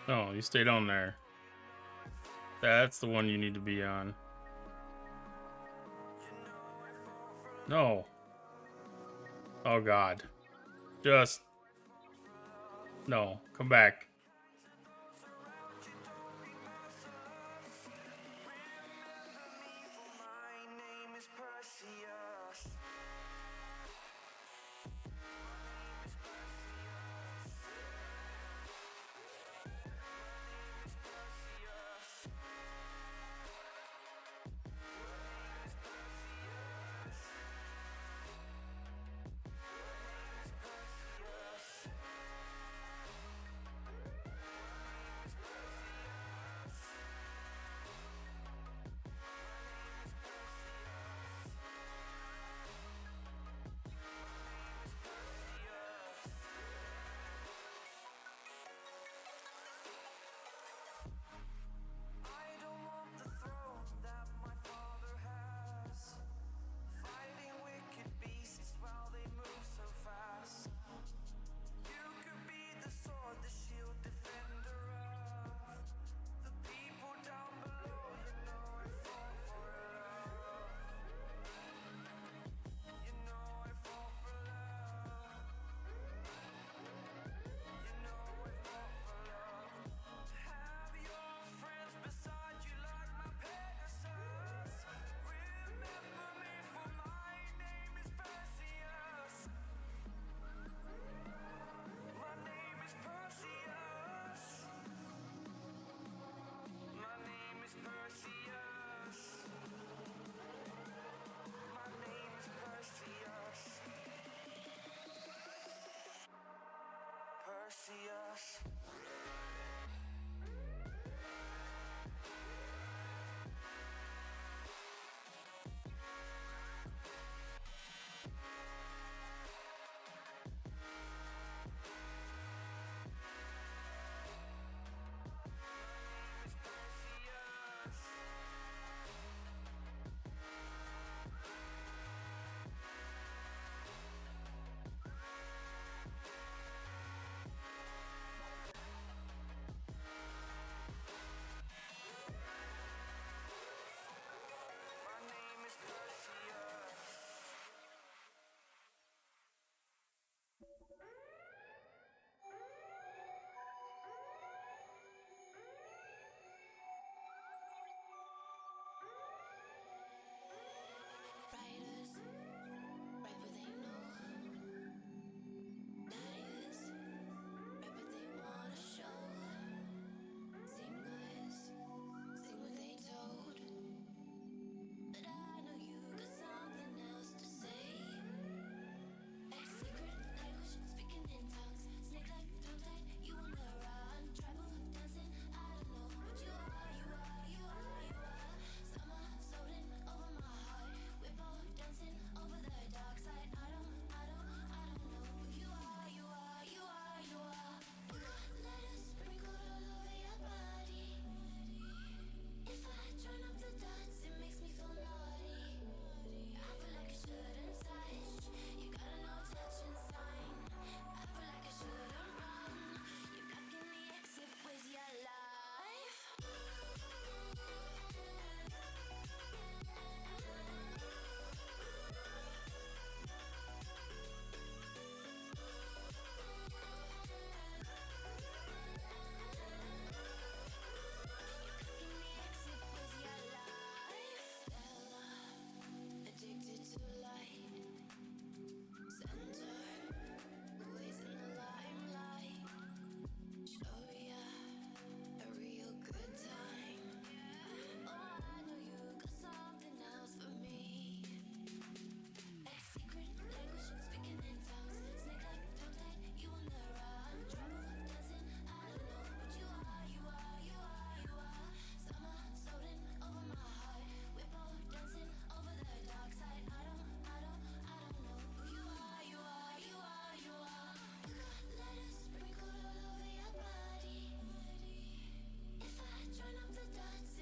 Oh, you stay down there. That's the one you need to be on. No. Oh god. Just. No. Come back.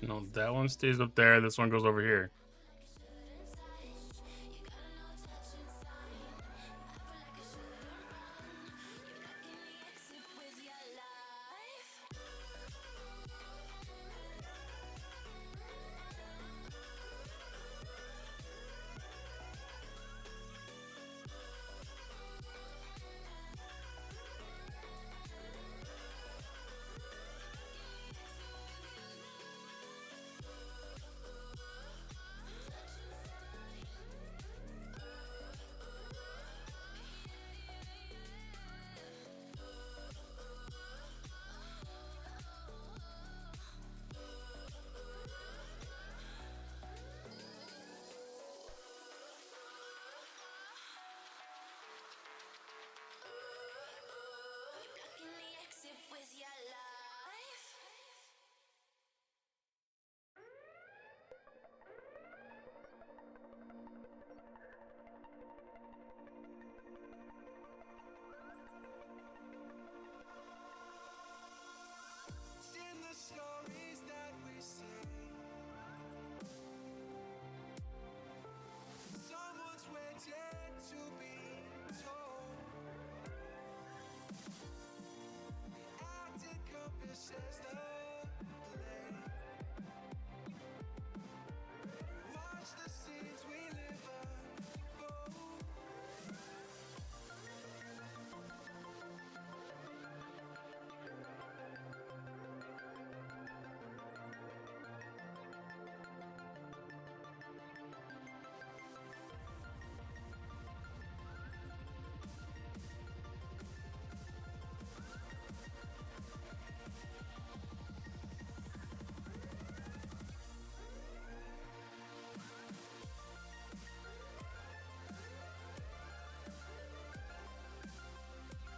No, that one stays up there. This one goes over here.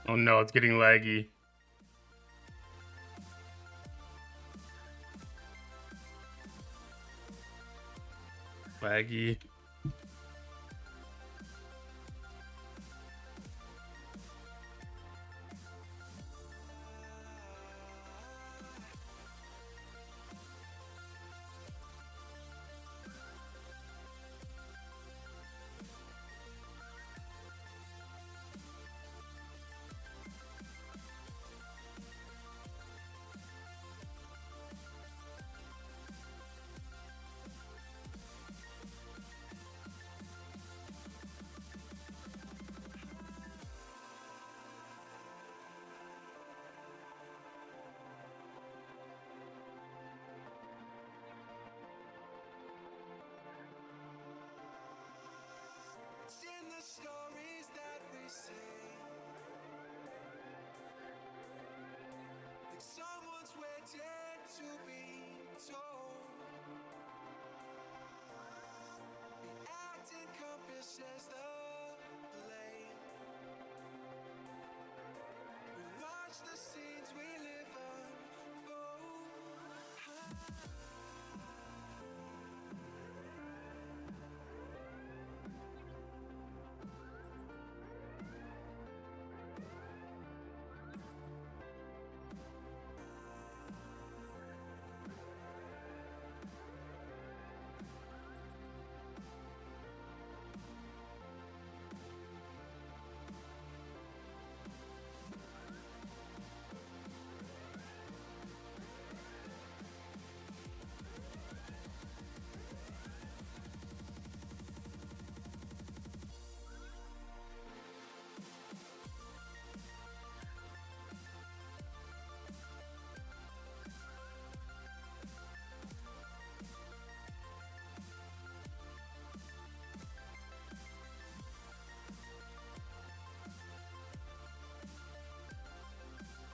Oh no, it's getting laggy. Laggy.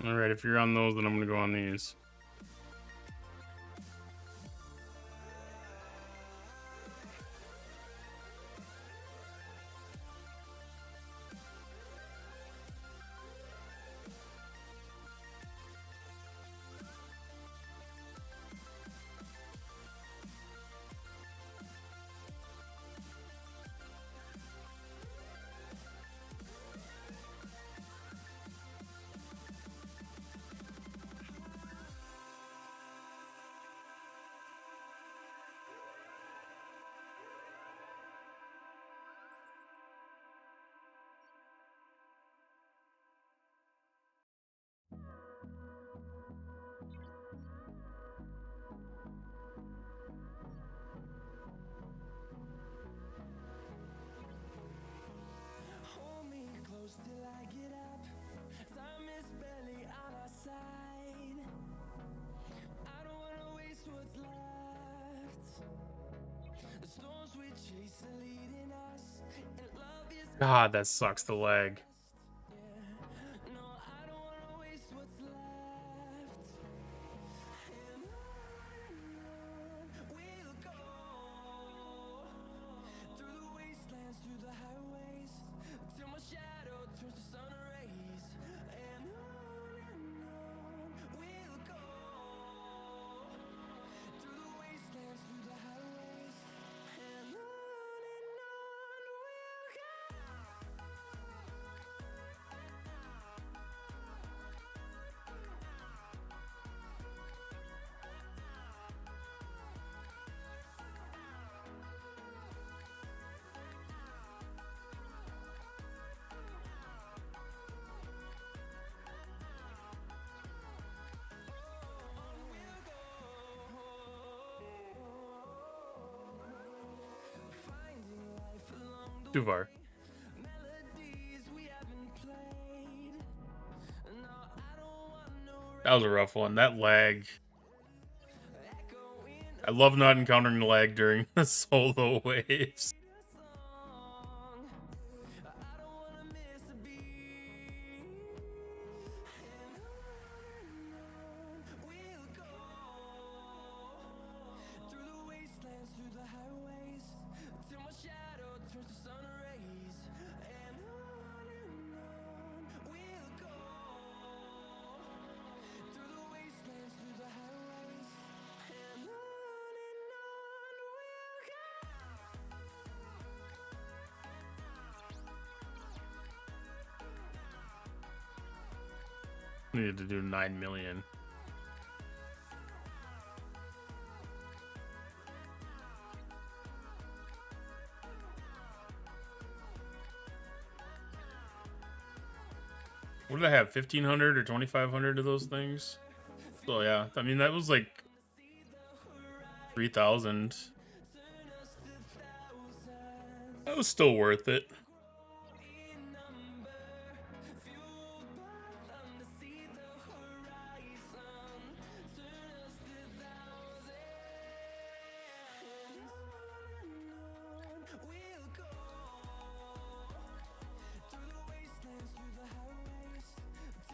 Alright, if you're on those, then I'm gonna go on these. God, that sucks, the lag. Duvar. That was a rough one. That lag. I love not encountering the lag during the solo waves. Needed to do 9 million. What did I have? 1,500 or 2,500 of those things? So yeah, I mean that was like 3,000. That was still worth it.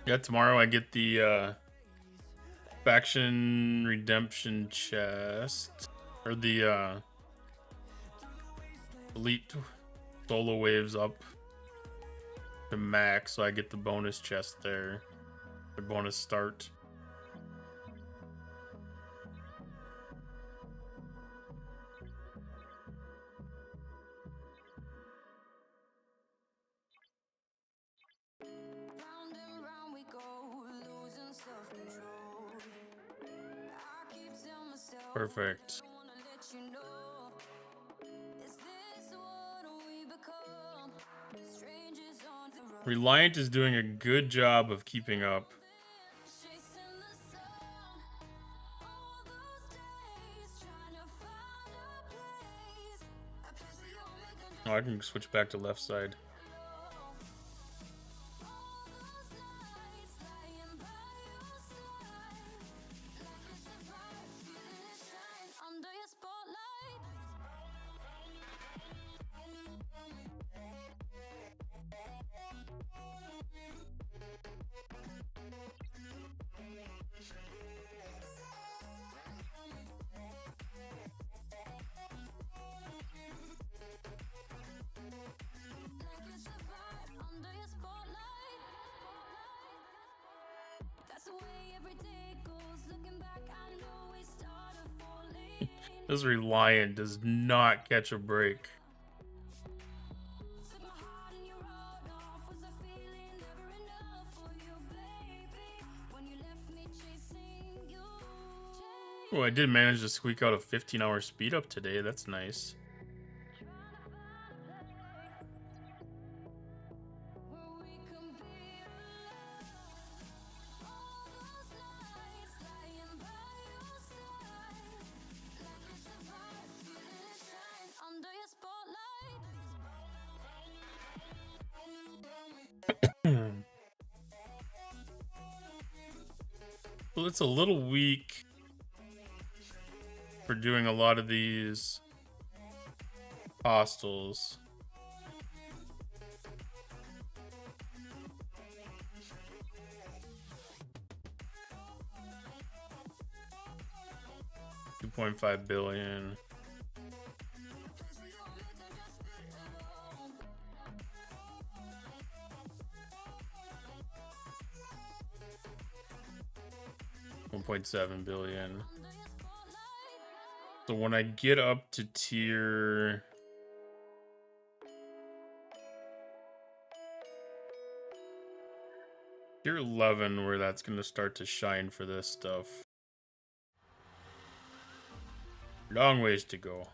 Yeah, tomorrow I get the faction redemption chest, or the elite solo waves up to max, so I get the bonus chest there, the bonus start. Perfect. Reliant is doing a good job of keeping up. Oh, I can switch back to left side. This Reliant does not catch a break. Oh, I did manage to squeak out a 15-hour speed up today. That's nice. Well, it's a little weak for doing a lot of these Hostels. $2.5 billion. $1.7 billion. So when I get up to tier 11, where that's gonna start to shine for this stuff. Long ways to go.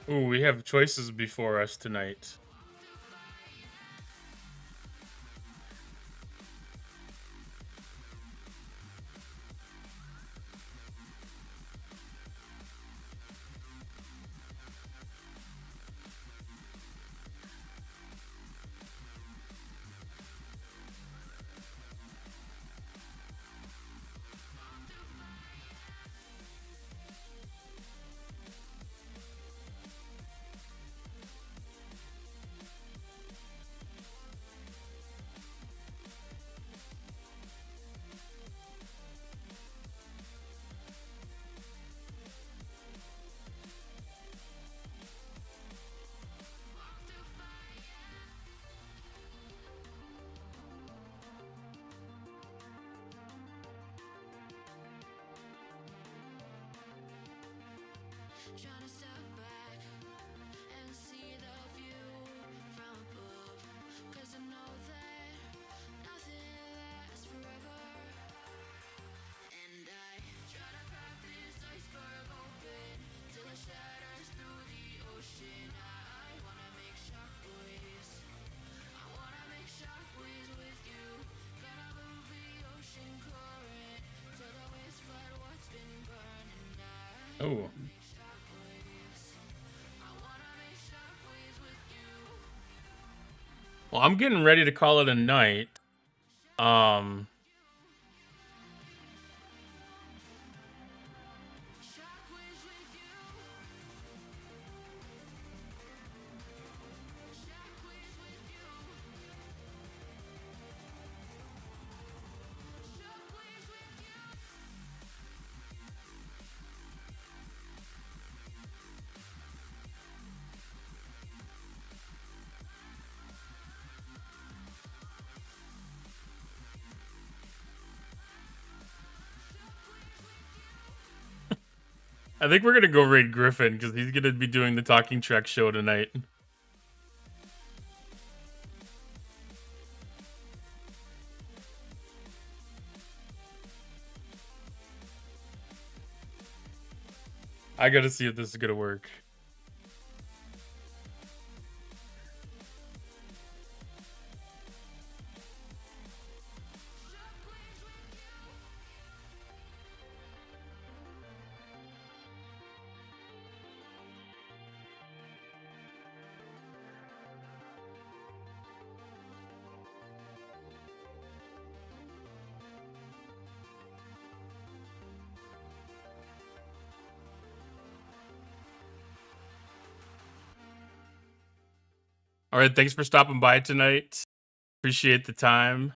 Ooh, we have choices before us tonight. Oh. Well, I'm getting ready to call it a night. I think we're gonna go raid Griffin because he's gonna be doing the Talking Trek show tonight. I gotta see if this is gonna work. All right, thanks for stopping by tonight. Appreciate the time.